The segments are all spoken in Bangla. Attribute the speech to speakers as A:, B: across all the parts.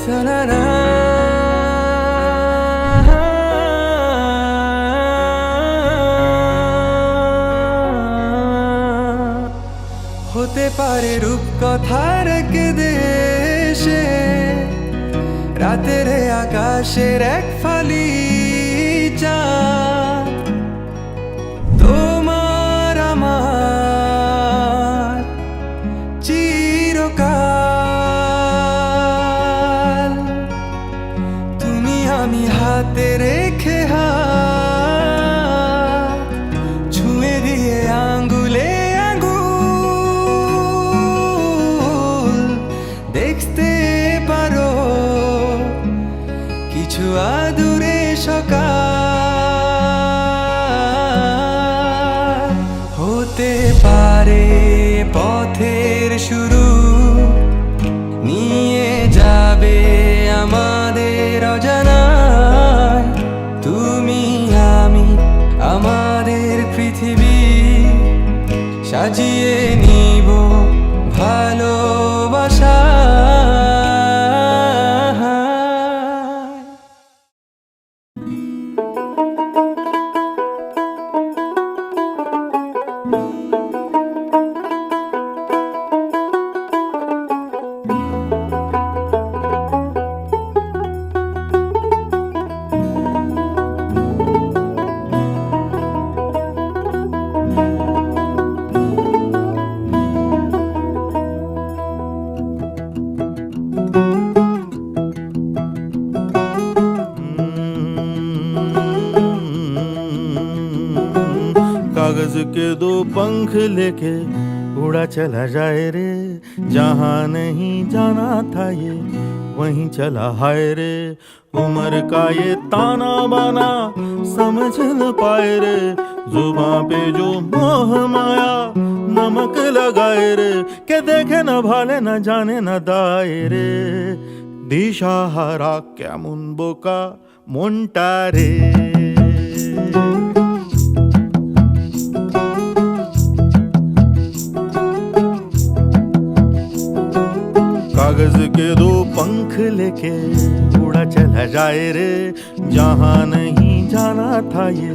A: সারারা হতে পারে রূপকথার এক দেশে রাতের আকাশের এক ফালি চাঁদ তোমার আমার চিরকাল তুমি আমি হাতে রেখে হাত ছুঁয়ে দিয়ে আঙ্গুলে আঙ্গুল দেখতে পারো কিছু আদুরে সকাল হতে পারে পথের শুরু নিয়ে যাবে আমাদের অজানায় তুমি আমি আমাদের পৃথিবী সাজিয়ে নিব ভালোবাসা
B: कागज के दो पंख लेके उड़ा चला जाए रे, जहाँ नहीं जाना था ये वहीं चला हाय रे। उम्र का ये ताना बाना समझ न पाए रे, जुबां पे जो मोह माया नमक लगाए रे, के देखे न भाले न जाने न दाए रे। दिशाहारा केमन बोका মনটা রে। कागज के दो पंख लेके उड़ा चला जाए रे, जहाँ नहीं जाना था ये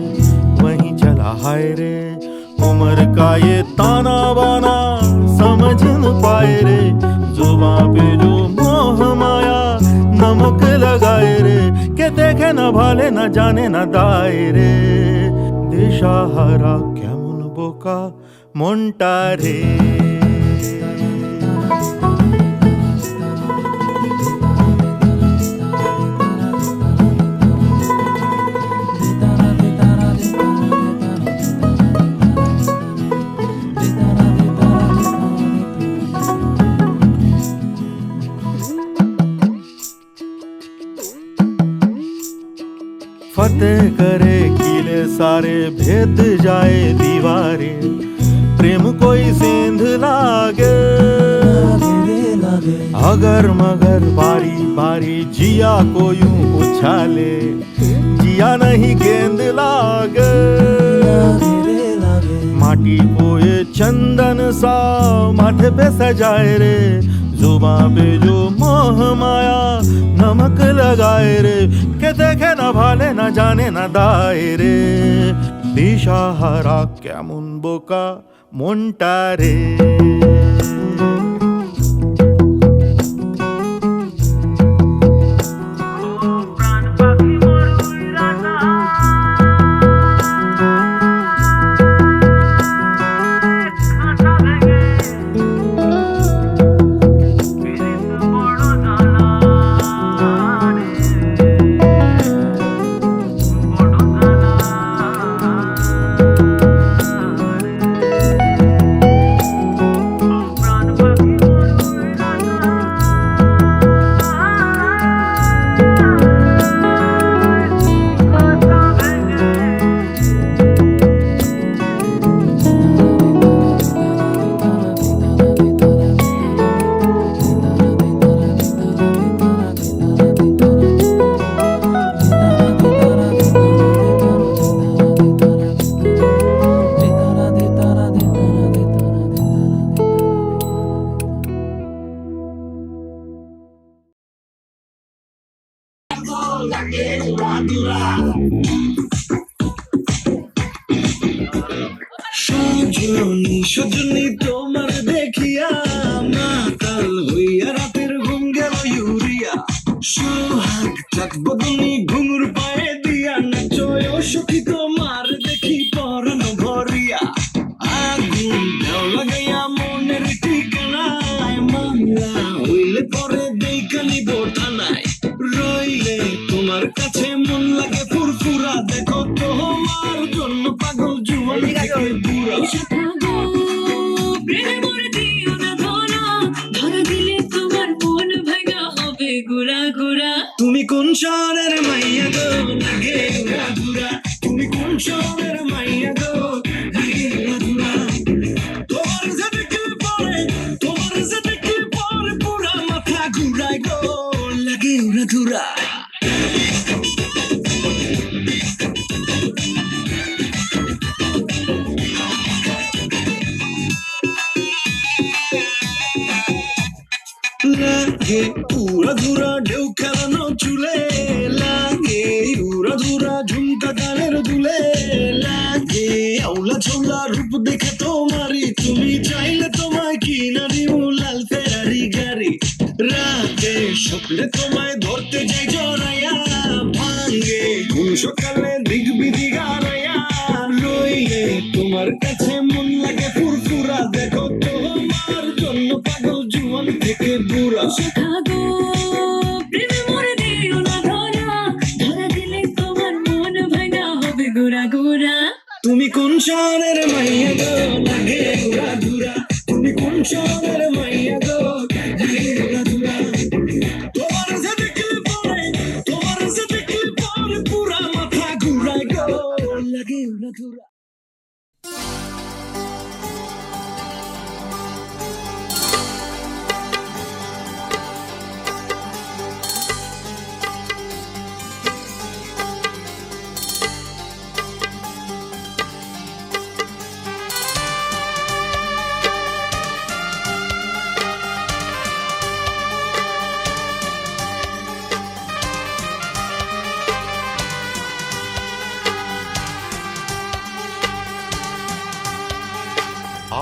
B: वहीं चला हाय रे। उम्र का ये ताना बाना समझ न पाए रे, जुबां पे जो मोह माया नमक लगाए रे, के देखे न भाले न जाने न दाए रे। दिशाहारा केमन बोका মনটা রে। फतेह करे किले सारे, भेद जाए दीवारें, प्रेम कोई सेंध लागे अगर मगर बारी बारी जिया को यूं उछाले, जिया नहीं गेंद लागे। माटी को ये चंदन सा माथे पे सजाए रे, जुबां पे जो मोह माया नमक लगाए रे, के देखे न भाले न जाने न दाए रे। दिशाहारा केमन बोका মনটা রে।
C: সজনী সজনী তোমার দেখিয়া মাতাল হইয়া রাতের ঘুম গেল ইউরিয়া সোহাগ চাক বদনি ঘুঙুর পায়ে দিয়া নাচয় ও সখী তোমার দেখি পরানো ভরিয়া আগুন দেও লাগাইয়া মনের ঠিকানায় মামলা হইলে পরে দেইখানি বোঠানায় রইলে তোমার কাছে মন লাগে ফুরফুরা দেখো তোমার জন্য পাগল জুয়ান থেকে বুড়া তুমি কোন শহরের মাইয়া গো লাগে উড়া ধুরা তুমি কোন শহরের মাইয়া গো লাগে উড়া ধুরা তোমার যে দেখলে পরে পুরা মাথা ঘুরায় গো লাগে উড়া ধুরা লাগে উড়া ধুরা ঢেউ খেলানো চুলে লাগে উড়া ধুরা ঝুমকা গানের দুলে লাগে আউলা ঝোলা রূপ দেখে তোমারই তুমি চাইলে তোমায় কিনা দিও লাল ফেরারি গাড়ি রাতে স্বপ্নে তোমায় ধরতে যাই জড়াইয়া ভাঙ্গে কোন সকালে দিক বিধি গাড়াইয়া রইলে তোমার কাছে মন লাগে ফুরফুরা দেখো তোমার জন্য পাগল জুয়ান থেকে বুড়া তুমি কোন শহরের মাইয়া গো লাগে উড়া ধুরা তুমি কোন শহরের মাইয়া গো লাগে উড়া ধুরা তোমার যে দেখলে পরে পুরা মাথা ঘুরায় গো লাগে উড়া ধুরা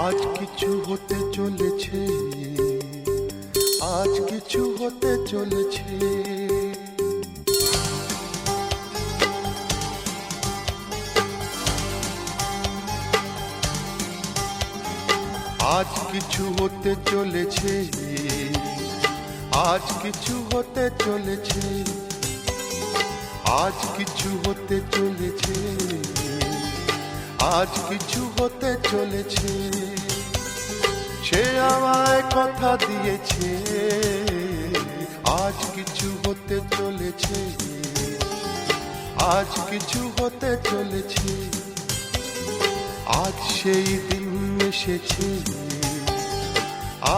B: আজ কিছু হতে চলেছে, আজ কিছু হতে চলেছে। আজ কিছু হতে চলেছে, আজ কিছু হতে চলেছে, আজ কিছু হতে চলেছে, আজ কিছু হতে চলেছে। সে আমায় কথা দিয়েছে, আজ কিছু হতে চলেছে, আজ কিছু হতে চলেছে। আজ সেই দিন এসেছে,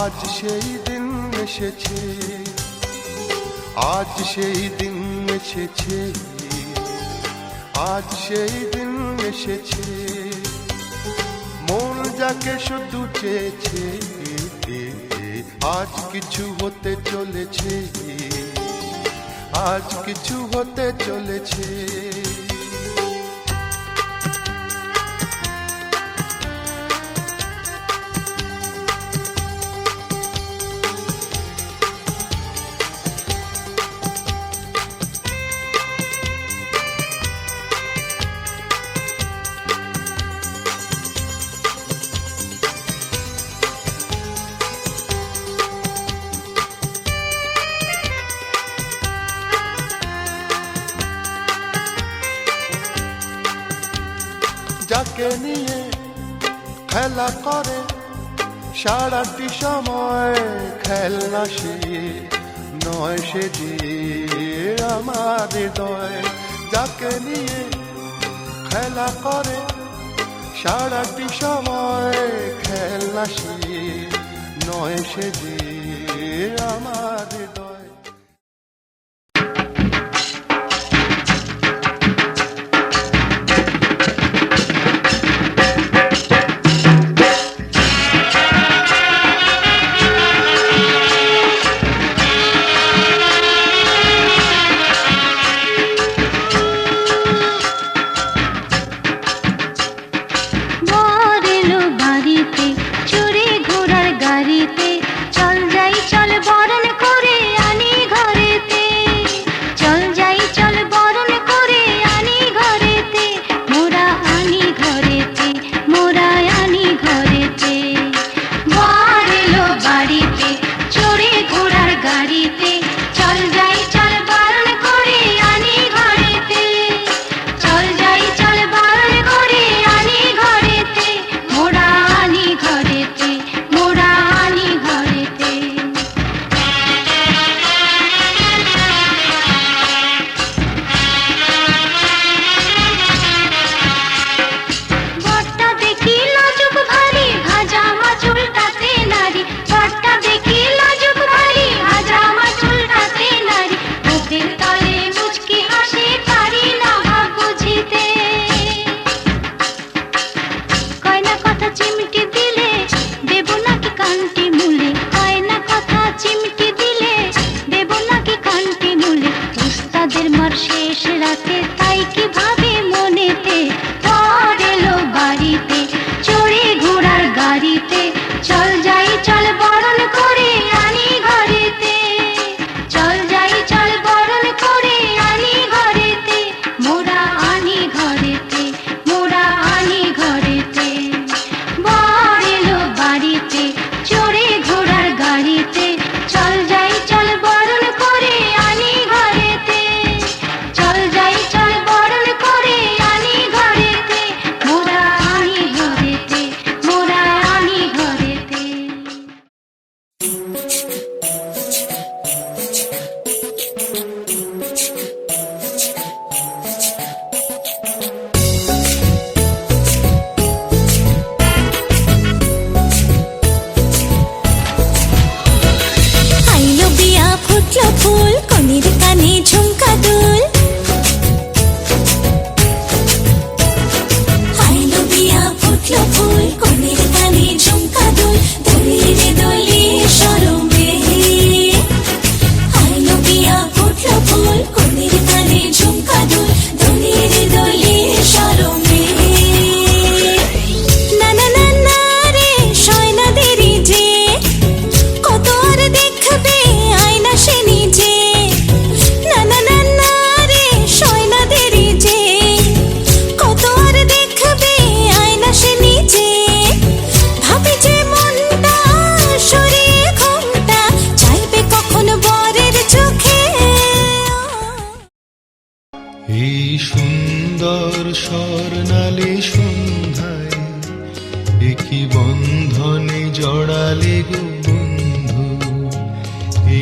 B: আজ সেই দিন এসেছে, আজ সেই দিন এসেছে, আজ সেই দিন এসেছে। মন যাকে শুধু চেয়েছে, আজ কিছু হতে চলেছে, আজ কিছু হতে চলেছে। যাকে নিয়ে খেলা করে সারাটি সময়, খেলনা সে নয়, সে যে আমার হৃদয়। যাকে নিয়ে খেলা করে সারাটি সময়, খেলনা সে নয়, সে যে আমার হৃদয়।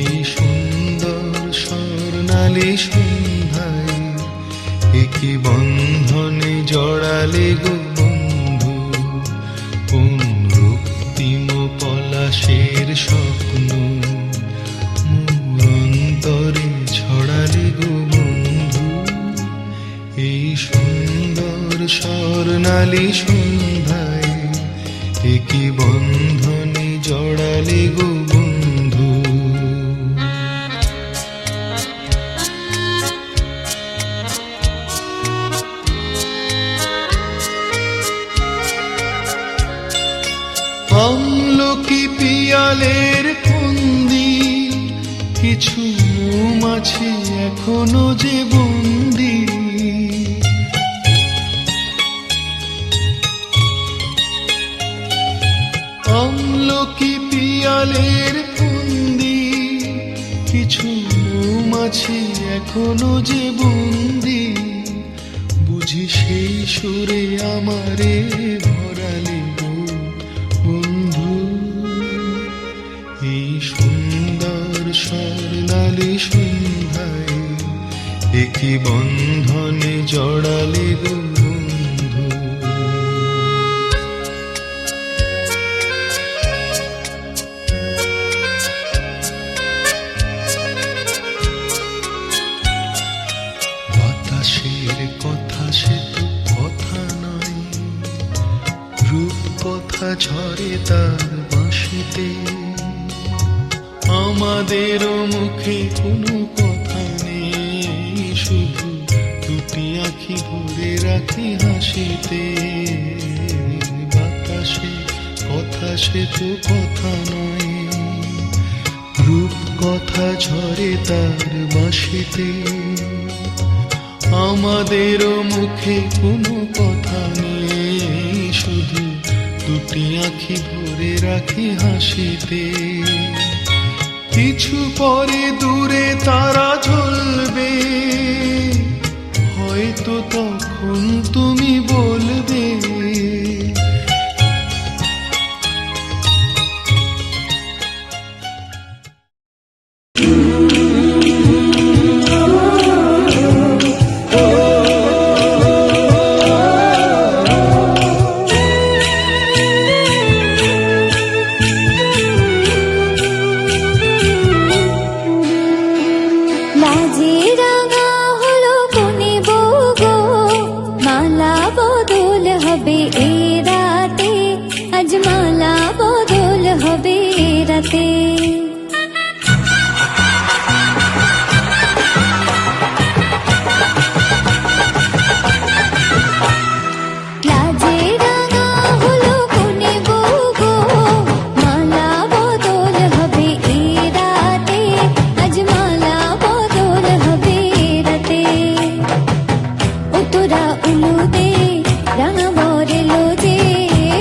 D: এই সুন্দর স্বর্ণালী সন্ধ্যায় একই বন্ধনে জড়ালে গো বন্ধু, কোন রক্তিম পলাশের স্বপ্ন মোর অন্তরে ছড়ালে গো বন্ধু। এই সুন্দর স্বর্ণালী সন্ধ্যায় একই বন্ধনে জড়ালে গো বন্ধু। আমলকি পিয়ালের ফন্দি, কিছু মৌমাছি এখনো যে বন্দি। আমলকি পিয়ালের ফন্দি, কিছু মৌমাছি এখনো যে বন্দি। বুঝি সেই সুরে আমারে ভরালে গো বন্ধু। এই সুন্দর স্বর্ণালী সন্ধ্যায় একই বন্ধনে জড়ালে গো বন্ধু। বাতাসের কথা সে তো কথা নয়, রূপ কথা ঝরে তার বাঁশিতে। আমাদেরও মুখে কোনো কথা নেই, শুধু দুটি আঁখি ভরে রাখি হাসিতে। বাতাসে কথা সে তো কথা নয়, রূপ কথা ঝরে তার বাঁশিতে। আমাদেরও মুখে কোনো কথা নেই, শুধু দুটি আঁখি ভরে রাখি হাসিতে। কিছু পরে দূরে তারা জ্বলবে, হয়তো তখন তুমি বলবে
E: লাজে রাঙা হলো কোনে বউ গো, মালা বদল হবে এ রাতে, আজ মালা বদল হবে এ রাতে। লাজে রাঙা হলো কোনে বউ গো, মালা বদল হবে এ রাতে, আজ মালা বদল হবে এ রাতে। ও তোরা উলু দে রাঙা বরে লোজে,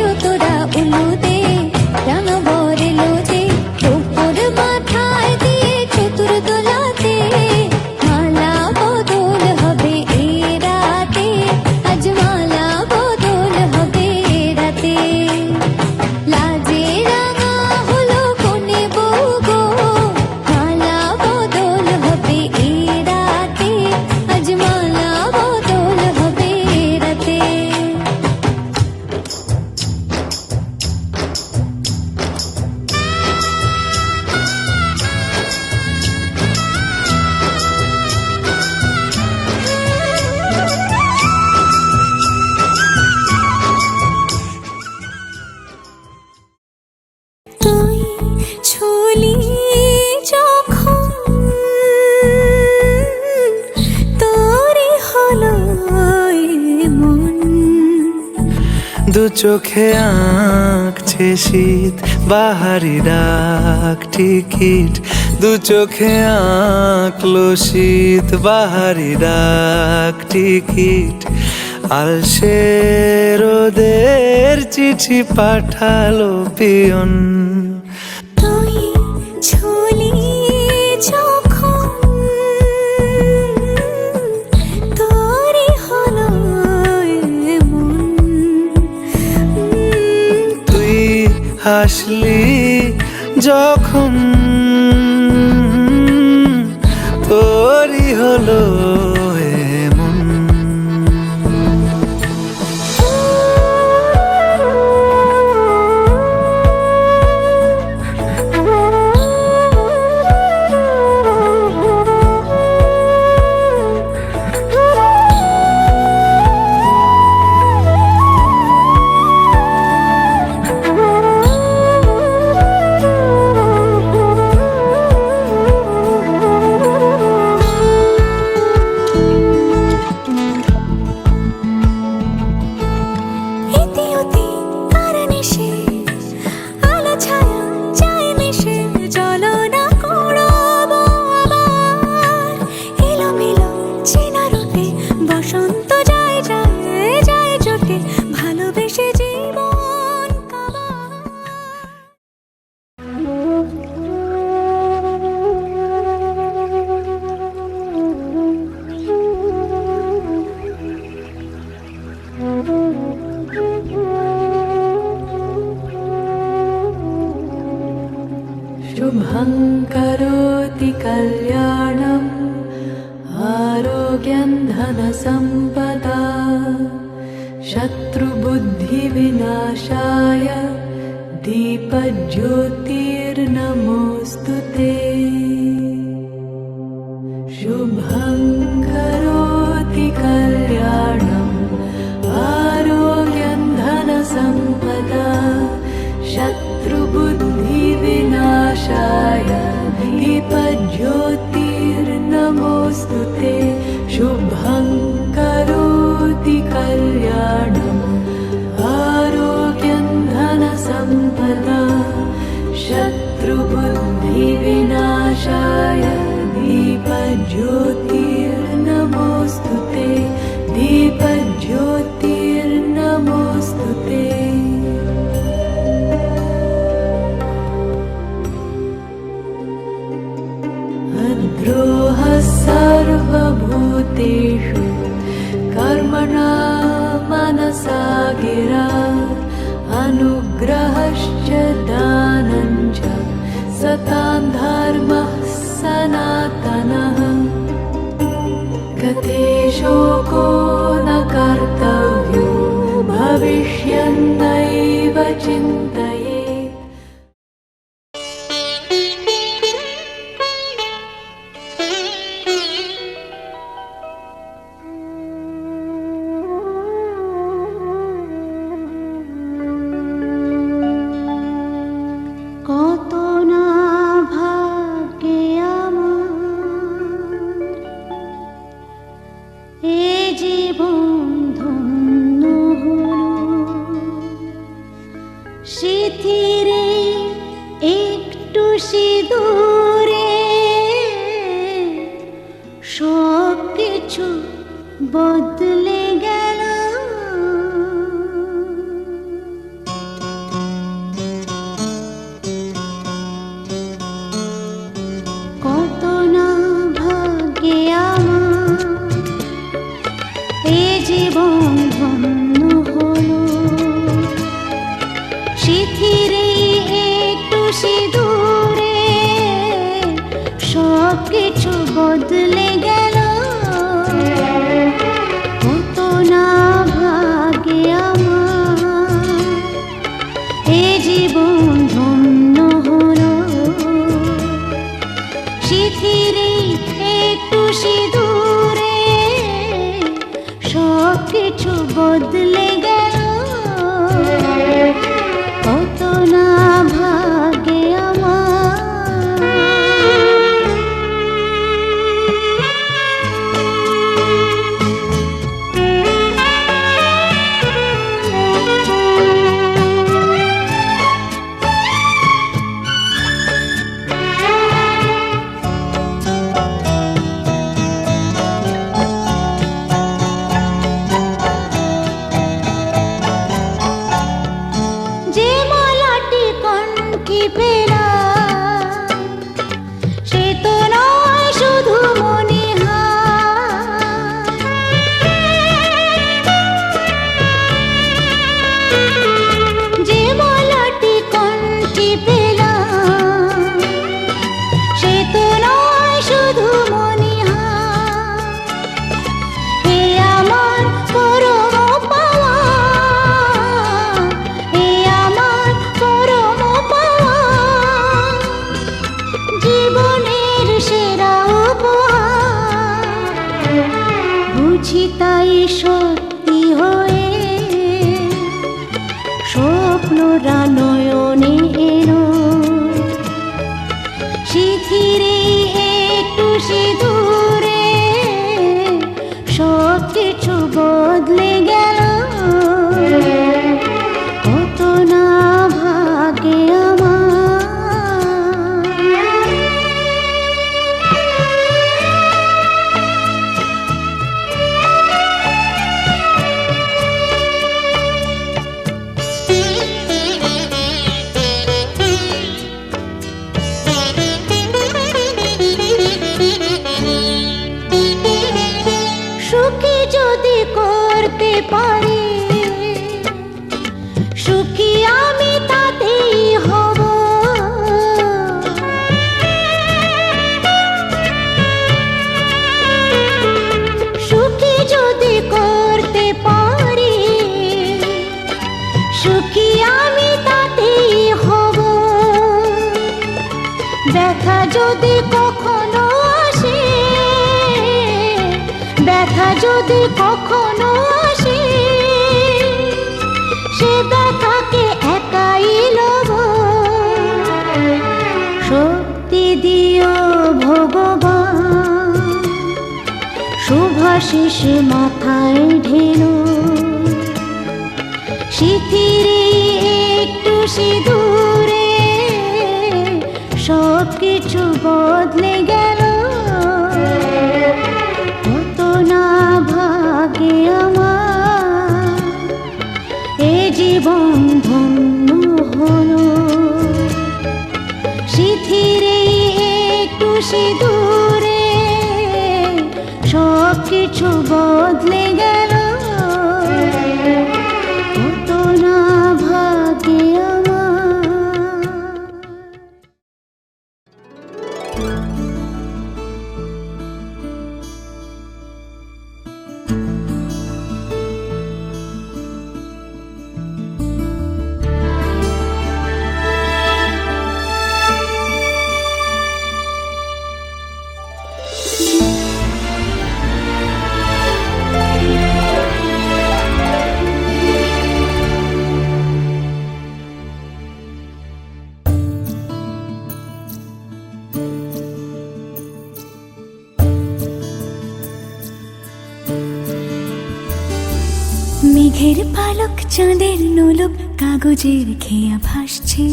E: ও তোরা উলু দে রাঙা বরে লোজে। উপর মাথায় দিয়ে চতুর দোলাতে, মালা বদল হবে এ রাতে, আজ মালা বদল হবে এ রাতে। লাজে রাঙা হলো কোনে বউ গো, মালা বদল হবে এ রাতে, আজ মালা বদল হবে এ রাতে। তুই ছুলি যখন তোরই হলো মন।
A: দু চোখে আঁকছে শীত বাহারি ডাক টিকিট, দু চোখে আঁকলো শীত বাহারি ডাক টিকিট। আলসে রোদের চিঠি পাঠালো পিয়ন।
E: তুই ছুলি যখন তোরই হলো মন।
A: তুই হাসলি যখন
F: कल्याणम् आरोग्यं धनसम्पदा शत्रुबुद्धिविनाशाय दीपज्योतिर्नमोऽस्तु ते शुभं करोति कल्याणम् आरोग्यं धनसम्पदा शत्रुबुद्धिविनाशाय दीपज्योतिर्नमोऽस्तु ते शुभं करोति कल्याणम् आरोग्यं धनसम्पदा शत्रुबुद्धिविनाशाय दीपज्योतिर्नमोऽस्तु ते दीपज्योतिर्नमोऽस्तु ते अद्रोहः सर्वभूतेषु कर्मणा मनसा गिरा अनुग्रहश्च दानं च सतां धर्मः सनातनः गते शोको न कर्तव्यो भविष्यन्नैव चिन्तयेत्
E: কত না ভাগ্যে আমার এ জীবন ধন্য হলো সিথিরে একটু সিঁদুরে সব কিছু বদলে গেল কত না ভাগ্যে আমার এ জীবন ধন্য হলো সিথিরে একটু সিঁদুরে সব কিছু বদলে গেল কত না ভাগ্যে আমার এ জীবন ধন্য হলো সিথিরে একটু সিঁদুরে সব কিছু বদলে গেল কত না ভাগ্যে যে মালাটি কণ্ঠে পেলাম সে তো নয় শুধু মনিহার যে মালাটি কণ্ঠে পেলাম সে তো নয় শুধু মনিহার এ আমার পরম পাওয়া এ আমার পরম পাওয়া জীবনের সেরা উপহার যদি কখনো আসে, ব্যথা যদি কখনো আসে, সে ব্যথাকে একাই লব। শক্তি দিও ভগবান, শুভাশিস মাথায় ঢেলো। শিথিরে একটু সিঁদুরে সব কিছু বদলে গেল। কত না ভাগে আমার এ জীবন ধন্য হলো। শিথিরে একটু সিঁদুরে সব কিছু বদলে গেল। কত না ভাগে আমার। মেঘের পালক চাঁদের নোলক কাগজের খেয়া ভাসছে।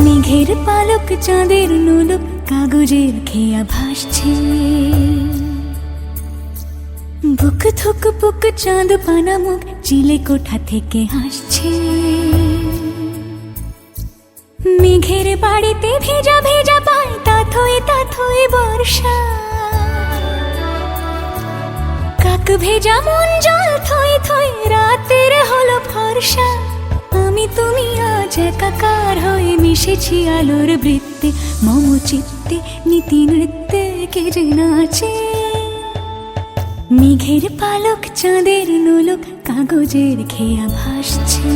E: মেঘের পালক চাঁদের নোলক কাগজের খেয়া ভাসছে। বুক থুক বুক চাঁদ পানা মুখ চিলে কোঠা থেকে হাসছে। মেঘের বাড়িতে ভেজা ভেজা পায় তাথই বর্ষা। কাক ভেজা মন জল থই থই রাতের হলো ফর্সা। আমি তুমি আজ একাকার হয়ে মিশেছি আলোর বৃত্তে। মম চিত্তে নীতি নৃত্যে কে যে নাচে। মেঘের পালক চাঁদের নোলক কাগজের খেয়া ভাসছে।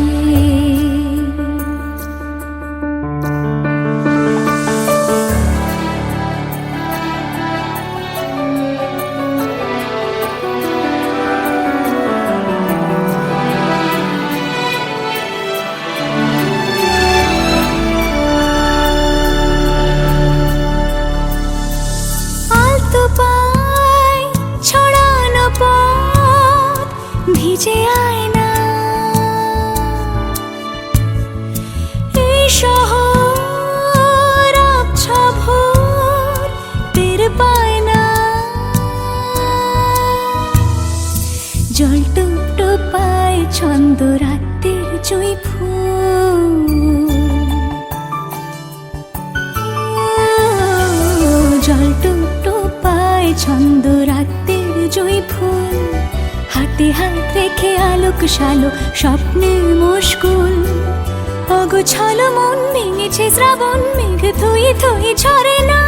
E: ভিজে আয়না এই শহর আবছা ভোর টের পায় না। জল টুপ টোপায় ছন্দ রাতের জুঁই ফুল। জল টুপ টোপায় ছন্দ রাতের জুঁই ফুল। হাতে হাত রেখে আলোক শালো স্বপ্নের মুশকুল। অগোছাল মন ভেঙেছে শ্রাবণ মেঘ থই থই ঝরে না।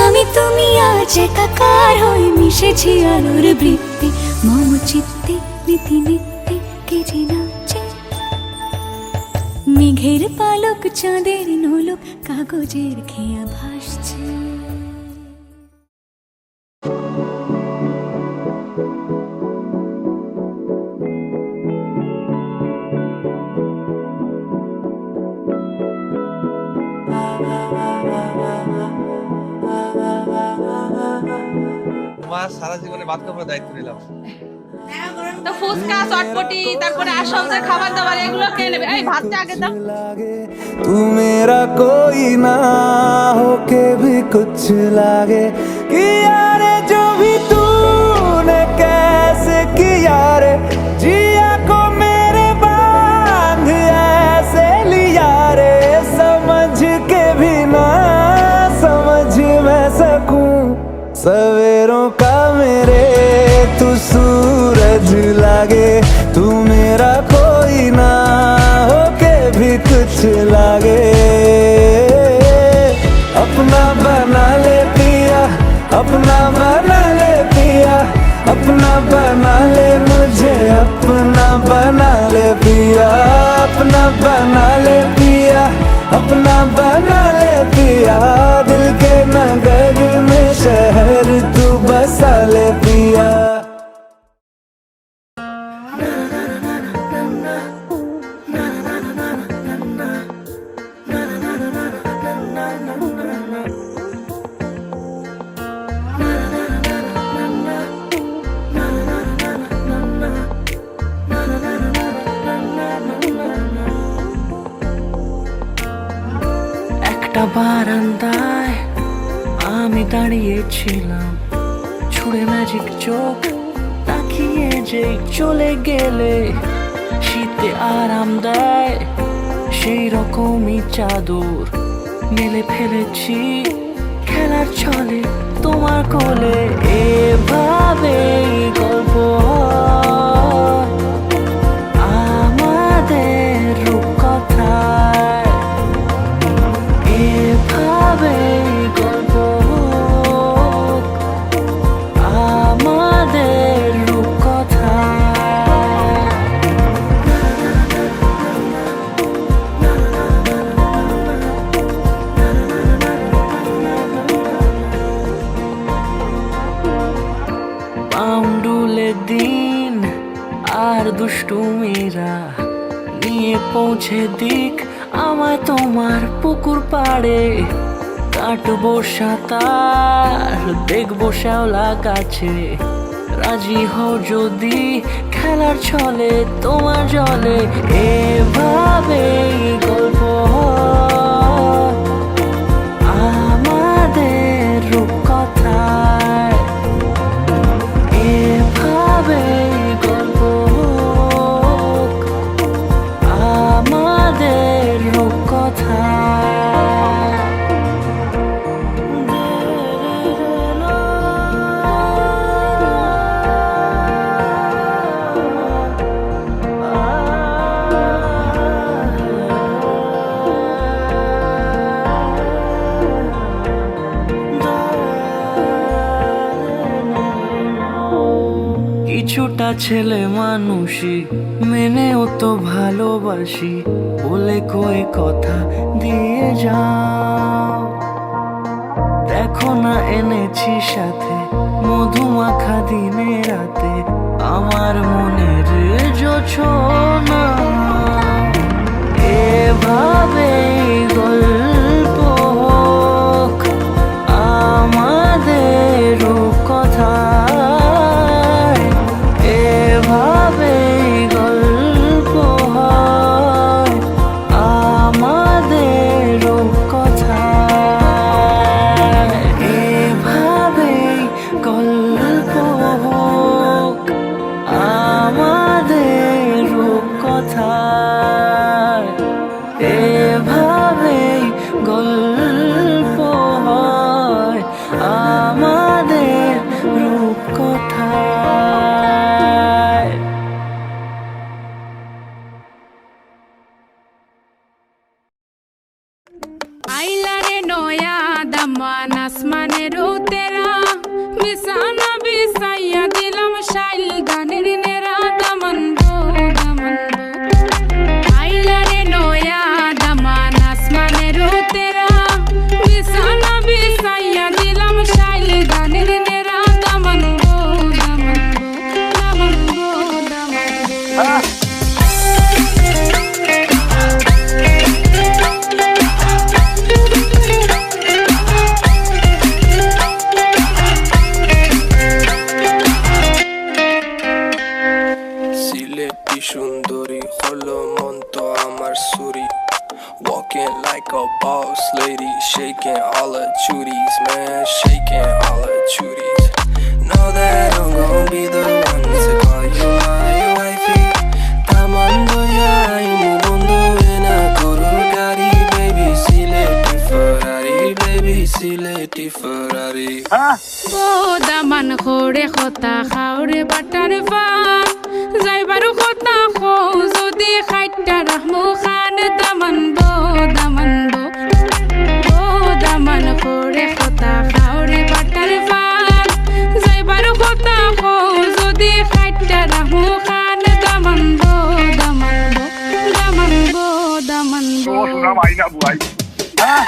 E: আমি তুমি আজ একাকার হয়ে মিশেছি আলোর বৃত্তে। মম চিত্তে নীতি নিত্যে কে যে নাচে। মেঘের পালক চাঁদের নোলক কাগজের খেয়া ভাসছে।
G: তোমার সারা জীবনে ভাত খাবার দায়িত্ব নিলাম।
H: তো ফুচকা চটপটি তারপরে আসলতে খাবার দাবার এগুলো কে নেবে? এই ভাতটা আগে দাও।
A: तू मेरा कोई ना होके भी कुछ लागे कि यारे जो भी तूने कैसे किया रे। जिया को मेरे बांध ऐसे लिया रे। समझ के भी ना समझ मैं सकूं सवेरों का मेरे तू सूरज लागे। तू मेरा कोई ना होके भी कुछ बना ले मुझे अपना बना ले पिया अपना बना ले पिया अपना बना ले पिया दिल के नगर में शहर तू बसा ले पिया
I: একটা বারান্দায় আমি দাঁড়িয়েছিলাম ছুঁড়ে ম্যাজিক চোখ তাকিয়ে যে চলে গেলে শীতে আরাম দেয় সেই রকমই চাদর মেলে ফেলেছি খেলার ছলে তোমার কোলে এভাবে গল্প আমাদের রূপকথায় এভাবে গল্প আমাদের রূপকথায় পাউন্ডুলে দিন আর দুষ্টুমিরা নিয়ে পৌঁছে দিক আমায় তোমার পুকুর পাড়ে কাটবো সাঁতার দেখবো শ্যাওলা গাছে রাজি হও যদি খেলার ছলে তোমার জলে এভাবে গল্প আমাদের রূপকথায় এভাবে গল্প আমাদের রূপকথায় কিছুটা ছেলে মানুষই মেনেও তো ভালোবাসি বলে কয়ে কথা দিয়ে যাও দেখো না এনেছি সাথে মধুমাখা দিনে রাতে আমার মনের জোছনা এভাবে গল্প হোক আমাদের রূপকথায় এভাবে গল্প হয় আমাদের রূপকথায় এভাবে গল্প হোক আমাদের রূপকথায় এভাবে গল্প হয় আমাদের রূপকথায়
H: আইলা রে নয়া দামান আসমানের তেরা বিছানা বিছাইয়া দিলাম শাইল গানের নেরা দামান গো আইলা রে নয়া দামান আসমানের তেরা বিছানা বিছাইয়া দিলাম শাইল গানের নেরা দামান গো
J: সিলেটি সুন্দরী হলো মন তো আমার সুরি walking like a boss lady shaking all her chuties man shaking all her chuties know that I'm gonna be the one to call you my wifey tamando ya imu bondo ena korur gari baby sileti Ferrari
H: O Daman খোড়ে খতা খাওরে butter পান যাইবারু খতা খো যদি খাইটা রাহমু খান দামান বো দামান খোড়ে খতা খাওরে বাটার পান যাইবারু খতা খো যদি খাইটা
K: না বুয়াই হ্যাঁ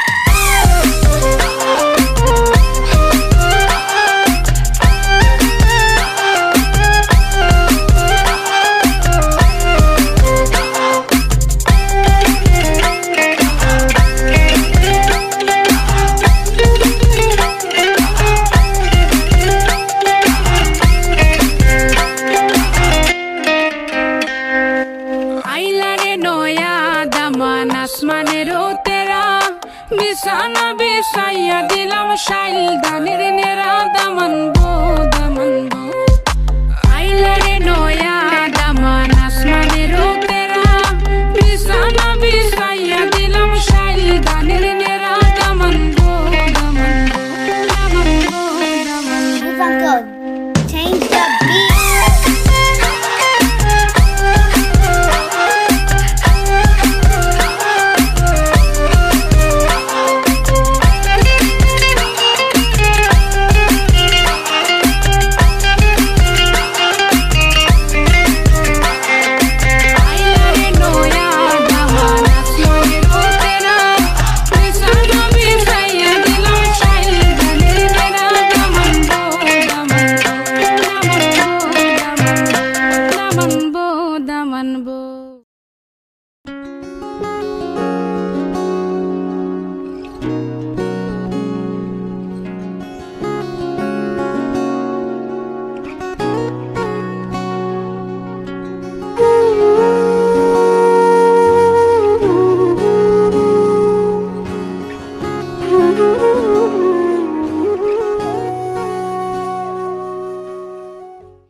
H: আসমানেরও তেরা বিছানা বিছাইয়া দিলাম শাইল দানের নেরা দামান বো